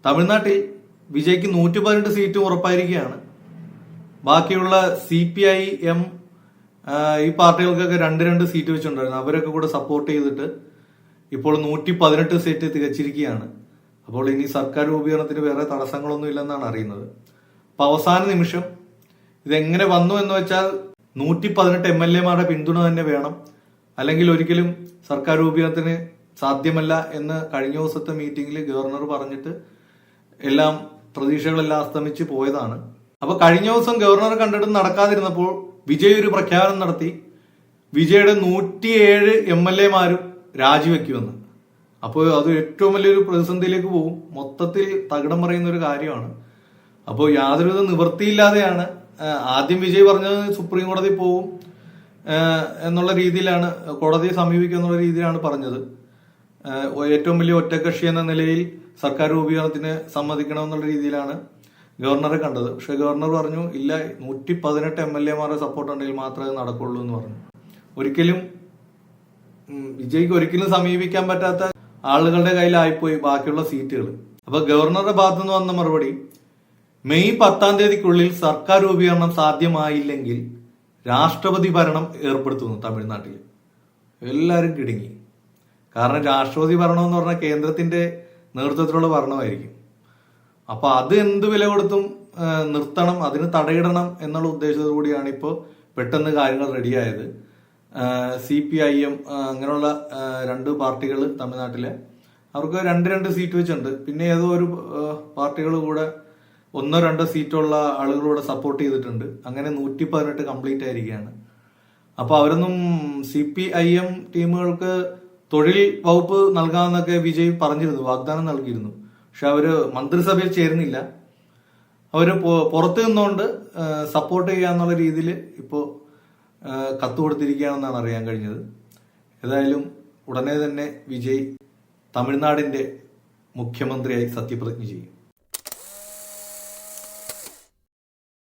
തമിഴ്നാട്ടിൽ വിജയ്ക്ക് 118 സീറ്റും ഉറപ്പായിരിക്കുകയാണ്. ബാക്കിയുള്ള CPIM ഈ പാർട്ടികൾക്കൊക്കെ 2 സീറ്റ് വെച്ചിട്ടുണ്ടായിരുന്നു. അവരൊക്കെ കൂടെ സപ്പോർട്ട് ചെയ്തിട്ട് ഇപ്പോൾ 118 സീറ്റ് തികച്ചിരിക്കുകയാണ്. അപ്പോൾ ഇനി സർക്കാർ രൂപീകരണത്തിന് വേറെ തടസ്സങ്ങളൊന്നും ഇല്ലെന്നാണ് അറിയുന്നത്. അപ്പൊ അവസാന നിമിഷം ഇതെങ്ങനെ വന്നു എന്ന് വെച്ചാൽ 118 MLA-മാരുടെ പിന്തുണ തന്നെ വേണം, അല്ലെങ്കിൽ ഒരിക്കലും സർക്കാർ രൂപീകരണത്തിന് സാധ്യമല്ല എന്ന് കഴിഞ്ഞ ദിവസത്തെ മീറ്റിംഗിൽ ഗവർണർ പറഞ്ഞിട്ട് എല്ലാം പ്രതീക്ഷകളെല്ലാം അസ്തമിച്ച് പോയതാണ്. അപ്പൊ കഴിഞ്ഞ ദിവസം ഗവർണർ കണ്ടിട്ട് നടക്കാതിരുന്നപ്പോൾ വിജയ് ഒരു പ്രഖ്യാപനം നടത്തി. വിജയുടെ 107 MLA-മാരും രാജിവെക്കുമെന്ന്. അപ്പോൾ അത് ഏറ്റവും വലിയൊരു പ്രതിസന്ധിയിലേക്ക് പോകും. മൊത്തത്തിൽ തകിടം പറയുന്ന ഒരു കാര്യമാണ്. അപ്പോൾ യാതൊരുവിധ നിവൃത്തിയില്ലാതെയാണ് ആദ്യം വിജയ് പറഞ്ഞത് സുപ്രീം കോടതി പോകും എന്നുള്ള രീതിയിലാണ്, കോടതിയെ സമീപിക്കും എന്നുള്ള രീതിയിലാണ് പറഞ്ഞത്. ഏറ്റവും വലിയ ഒറ്റക്കക്ഷി എന്ന നിലയിൽ സർക്കാർ രൂപീകരണത്തിന് സമ്മതിക്കണമെന്നുള്ള രീതിയിലാണ് ഗവർണറെ കണ്ടത്. പക്ഷെ ഗവർണർ പറഞ്ഞു ഇല്ല, 118 MLA-മാരുടെ സപ്പോർട്ട് ഉണ്ടെങ്കിൽ മാത്രമേ നടക്കുള്ളൂ എന്ന് പറഞ്ഞു. ഒരിക്കലും വിജയ്ക്ക് ഒരിക്കലും സമീപിക്കാൻ പറ്റാത്ത ആളുകളുടെ കയ്യിലായിപ്പോയി ബാക്കിയുള്ള സീറ്റുകൾ. അപ്പൊ ഗവർണറുടെ ഭാഗത്തു നിന്ന് വന്ന മറുപടി, മെയ് 10-ാം തീയതിക്കുള്ളിൽ സർക്കാർ രൂപീകരണം സാധ്യമായില്ലെങ്കിൽ രാഷ്ട്രപതി ഭരണം ഏർപ്പെടുത്തുന്നു തമിഴ്നാട്ടിൽ. എല്ലാവരും കിടുങ്ങി. കാരണം രാഷ്ട്രപതി ഭരണം എന്ന് പറഞ്ഞാൽ കേന്ദ്രത്തിന്റെ നേതൃത്വത്തിലുള്ള ഭരണമായിരിക്കും. അപ്പൊ അത് എന്ത് വില കൊടുത്തും നിർത്തണം, അതിന് തടയിടണം എന്നുള്ള ഉദ്ദേശത്തോടു കൂടിയാണ് ഇപ്പോൾ പെട്ടെന്ന് കാര്യങ്ങൾ റെഡിയായത്. CPIM അങ്ങനെയുള്ള 2 പാർട്ടികൾ തമിഴ്നാട്ടിലെ, അവർക്ക് 2 സീറ്റ് വെച്ചിട്ടുണ്ട്. പിന്നെ ഏതോ ഒരു പാർട്ടികൾ കൂടെ 1-2 സീറ്റുള്ള ആളുകളൂടെ സപ്പോർട്ട് ചെയ്തിട്ടുണ്ട്. അങ്ങനെ 118 കംപ്ലീറ്റ് ആയിരിക്കുകയാണ്. അപ്പൊ അവരൊന്നും CPIM ടീമുകൾക്ക് തൊഴിൽ വകുപ്പ് നൽകാമെന്നൊക്കെ വിജയ് പറഞ്ഞിരുന്നു, വാഗ്ദാനം നൽകിയിരുന്നു. പക്ഷെ അവര് മന്ത്രിസഭയിൽ ചേരുന്നില്ല. അവര് പുറത്തു നിന്നുകൊണ്ട് സപ്പോർട്ട് ചെയ്യാന്നുള്ള രീതിയിൽ ഇപ്പോൾ കത്ത് കൊടുത്തിരിക്കുകയാണെന്നാണ് അറിയാൻ കഴിഞ്ഞത്. ഏതായാലും ഉടനെ തന്നെ വിജയ് തമിഴ്നാടിന്റെ മുഖ്യമന്ത്രിയായി സത്യപ്രതിജ്ഞ ചെയ്യും.